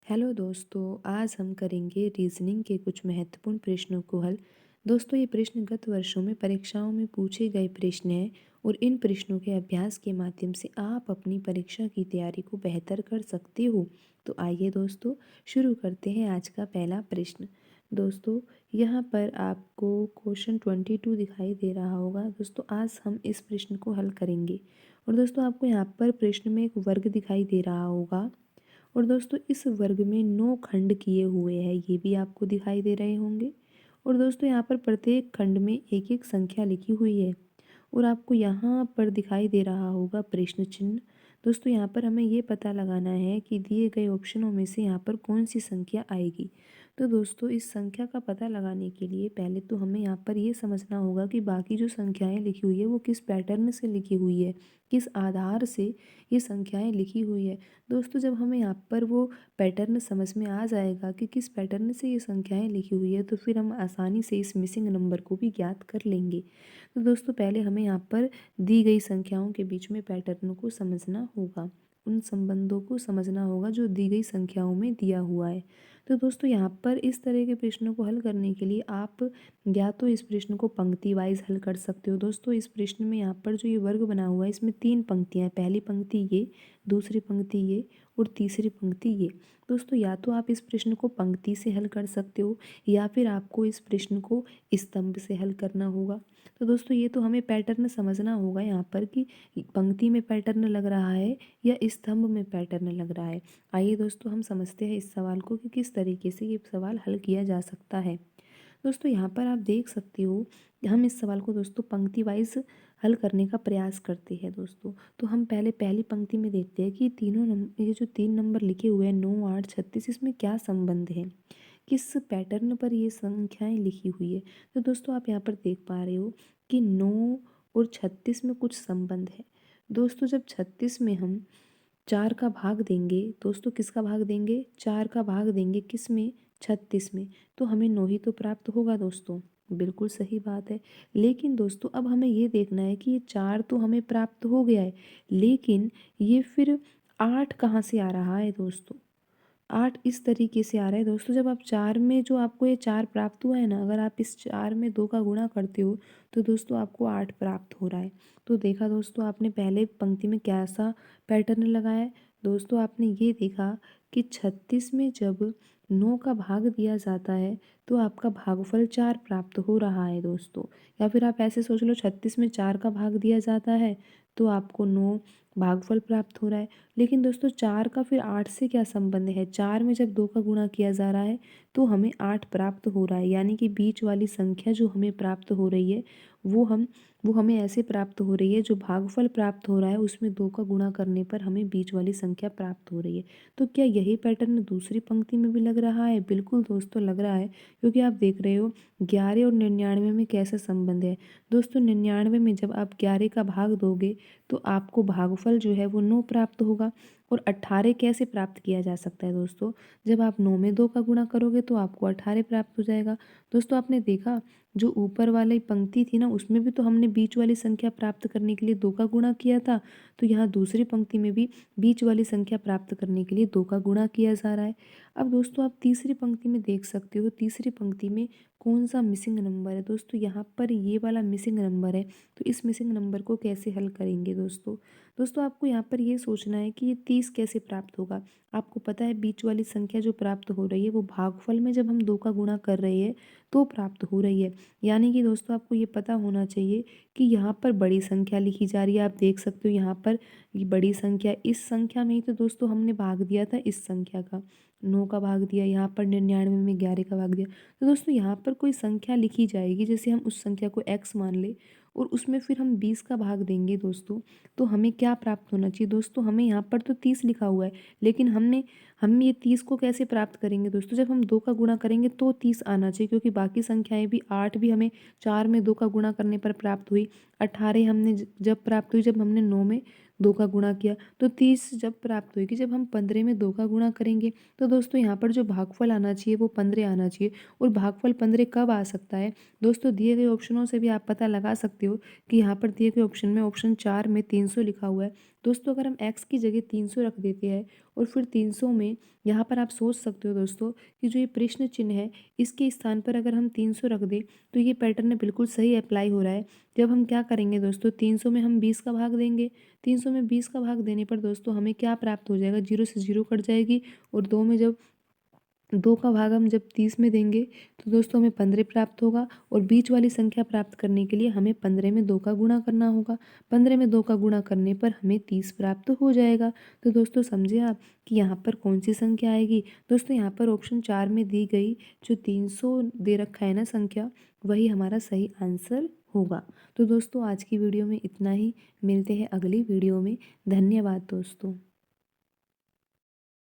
Hello दोस्तों, आज हम करेंगे रीजनिंग के कुछ महत्वपूर्ण प्रश्नों को हल। दोस्तों, ये प्रश्न गत वर्षों में परीक्षाओं में पूछे गए प्रश्न हैं और इन प्रश्नों के अभ्यास के माध्यम से आप अपनी परीक्षा की तैयारी को बेहतर कर सकते हो। तो आइए दोस्तों, शुरू करते हैं आज का पहला प्रश्न। दोस्तों, यहाँ पर आपको क्वेश्चन 22 दिखाई दे रहा होगा। दोस्तों, आज हम इस प्रश्न को हल करेंगे। और दोस्तों, आपको यहाँ पर प्रश्न में एक वर्ग दिखाई दे रहा होगा। और दोस्तों, इस वर्ग में 9 खंड किए हुए हैं, ये भी आपको दिखाई दे रहे होंगे। और दोस्तों, यहाँ पर प्रत्येक खंड में एक एक संख्या लिखी हुई है और आपको यहाँ पर दिखाई दे रहा होगा प्रश्न चिन्ह। दोस्तों, यहाँ पर हमें ये पता लगाना है कि दिए गए ऑप्शनों में से यहाँ पर कौन सी संख्या आएगी। तो दोस्तों, इस संख्या का पता लगाने के लिए पहले तो हमें यहाँ पर ये समझना होगा कि बाकी जो संख्याएं लिखी हुई है वो किस पैटर्न से लिखी हुई है, किस आधार से ये संख्याएं लिखी हुई है। दोस्तों, जब हमें यहाँ पर वो पैटर्न समझ में आ जाएगा कि किस पैटर्न से ये संख्याएं लिखी हुई है, तो फिर हम आसानी से इस मिसिंग नंबर को भी ज्ञात कर लेंगे। तो दोस्तों, पहले हमें यहाँ पर दी गई संख्याओं के बीच में पैटर्न को समझना होगा, उन संबंधों को समझना होगा जो दी गई संख्याओं में दिया हुआ है। तो दोस्तों, यहाँ पर इस तरह के प्रश्नों को हल करने के लिए आप या तो इस प्रश्न को पंक्ति वाइज हल कर सकते हो। दोस्तों, इस प्रश्न में यहाँ पर जो ये वर्ग बना हुआ है इसमें 3 पंक्तियाँ हैं। पहली पंक्ति ये, दूसरी पंक्ति ये और तीसरी पंक्ति ये। दोस्तों, या तो आप इस प्रश्न को पंक्ति से हल कर सकते हो या फिर आपको इस प्रश्न को स्तंभ से हल करना होगा। तो दोस्तों, ये तो हमें पैटर्न समझना होगा यहाँ पर कि पंक्ति में पैटर्न लग रहा है या स्तंभ में पैटर्न लग रहा है। आइए दोस्तों, हम समझते हैं इस सवाल को कि किस तरीके से ये सवाल हल किया जा सकता है। दोस्तों, यहाँ पर आप देख सकते हो कि हम इस सवाल को दोस्तों पंक्ति वाइज हल करने का प्रयास करते हैं। दोस्तों, तो हम पहले पहली पंक्ति में देखते हैं कि ये जो 3 नंबर लिखे हुए हैं 9, 8, 36, इसमें क्या संबंध है, किस पैटर्न पर ये संख्याएं लिखी हुई है। तो दोस्तों, आप यहाँ पर देख पा रहे हो कि 9 और 36 में कुछ संबंध है। दोस्तों, जब 36 में हम 4 का भाग देंगे, दोस्तों किसका भाग देंगे, 4 का भाग देंगे किस में, 36 में, तो हमें 9 ही तो प्राप्त होगा। दोस्तों, बिल्कुल सही बात है। लेकिन दोस्तों, अब हमें ये देखना है कि ये 4 तो हमें प्राप्त हो गया है, लेकिन ये फिर 8 कहाँ से आ रहा है। दोस्तों, 8 इस तरीके से आ रहा है। दोस्तों, जब आप 4 में जो आपको ये 4 प्राप्त हुआ है ना, अगर आप इस 4 में 2 का गुणा करते हो तो दोस्तों आपको 8 प्राप्त हो रहा है। तो देखा दोस्तों, आपने पहले पंक्ति में कैसा पैटर्न लगाया है। दोस्तों, आपने ये देखा कि 36 में जब 9 का भाग दिया जाता है तो आपका भागफल 4 प्राप्त हो रहा है। दोस्तों, या फिर आप ऐसे सोच लो, 36 में 4 का भाग दिया जाता है तो आपको 9 भागफल प्राप्त हो रहा है। लेकिन दोस्तों, 4 का फिर 8 से क्या संबंध है। 4 में जब 2 का गुणा किया जा रहा है तो हमें 8 प्राप्त हो रहा है, यानी कि बीच वाली संख्या जो हमें प्राप्त हो रही है वो हमें ऐसे प्राप्त हो रही है, जो भागफल प्राप्त हो रहा है उसमें 2 का गुणा करने पर हमें बीच वाली संख्या प्राप्त हो रही है। तो क्या यही पैटर्न दूसरी पंक्ति में भी लग रहा है। बिल्कुल दोस्तों, लग रहा है, क्योंकि आप देख रहे हो 11 और 99 में कैसा संबंध है। दोस्तों, 99 में जब आप 11 का भाग दोगे तो आपको भागफल जो है वो 9 प्राप्त होगा। और 18 कैसे प्राप्त किया जा सकता है। दोस्तों, जब आप 9 में 2 का गुणा करोगे तो आपको 18 प्राप्त हो जाएगा। दोस्तों, आपने देखा जो ऊपर वाली पंक्ति थी ना, उसमें भी तो हमने बीच वाली संख्या प्राप्त करने के लिए 2 का गुणा किया था। तो यहाँ दूसरी पंक्ति में भी बीच वाली संख्या प्राप्त करने के लिए 2 का गुणा किया जा रहा है। अब दोस्तों, आप तीसरी पंक्ति में देख सकते हो, तीसरी पंक्ति में कौन सा मिसिंग नंबर है। दोस्तों, यहाँ पर ये वाला मिसिंग नंबर है। तो इस मिसिंग नंबर को कैसे हल करेंगे। दोस्तों, आपको यहाँ पर ये सोचना है कि ये 30 कैसे प्राप्त होगा। आपको पता है बीच वाली संख्या जो प्राप्त हो रही है वो भागफल में जब हम 2 का गुणा कर रहे हैं तो प्राप्त हो रही है। यानी कि दोस्तों, आपको ये पता होना चाहिए कि यहाँ पर बड़ी संख्या लिखी जा रही है। आप देख सकते हो यहाँ पर ये बड़ी संख्या, इस संख्या में ही तो दोस्तों हमने भाग दिया था, इस संख्या का 9 का भाग दिया, यहाँ पर 99 में 11 का भाग दिया। तो दोस्तों, यहाँ पर कोई संख्या लिखी जाएगी, जैसे हम उस संख्या को x मान ले और उसमें फिर हम 20 का भाग देंगे। दोस्तों, तो हमें क्या प्राप्त होना चाहिए। दोस्तों, हमें यहाँ पर तो 30 लिखा हुआ है, लेकिन हम ये 30 को कैसे प्राप्त करेंगे। दोस्तों, जब हम 2 का गुणा करेंगे तो 30 आना चाहिए, क्योंकि बाकी संख्याएं भी 8 भी हमें 4 में 2 का गुणा करने पर प्राप्त हुई। 18 हमने जब प्राप्त हुई जब हमने 9 में 2 का गुणा किया। तो 30 जब प्राप्त हुई कि जब हम 15 में 2 का गुणा करेंगे। तो दोस्तों, यहाँ पर जो भागफल आना चाहिए वो 15 आना चाहिए। और भागफल 15 कब आ सकता है। दोस्तों, दिए गए ऑप्शनों से भी आप पता लगा सकते हो कि यहाँ पर दिए गए ऑप्शन में ऑप्शन 4 में 300 लिखा हुआ है। दोस्तों अगर हम x की जगह 300 रख देते हैं और फिर 300 में यहाँ पर आप सोच सकते हो दोस्तों कि जो ये प्रश्न चिन्ह है इसके स्थान पर अगर हम 300 रख दें तो ये पैटर्न बिल्कुल सही अप्लाई हो रहा है। जब हम क्या करेंगे दोस्तों, 300 में हम 20 का भाग देंगे, 300 में 20 का भाग देने पर दोस्तों हमें क्या प्राप्त हो जाएगा, 0 से 0 कट जाएगी और 2 में जब 2 का भाग हम जब 30 में देंगे तो दोस्तों हमें 15 प्राप्त होगा और बीच वाली संख्या प्राप्त करने के लिए हमें 15 में 2 का गुणा करना होगा। 15 में 2 का गुणा करने पर हमें 30 प्राप्त हो जाएगा। तो दोस्तों समझे आप कि यहाँ पर कौन सी संख्या आएगी। दोस्तों यहाँ पर ऑप्शन 4 में दी गई जो 300 दे रखा है ना संख्या, वही हमारा सही आंसर होगा। तो दोस्तों आज की वीडियो में इतना ही, मिलते हैं अगली वीडियो में। धन्यवाद दोस्तों।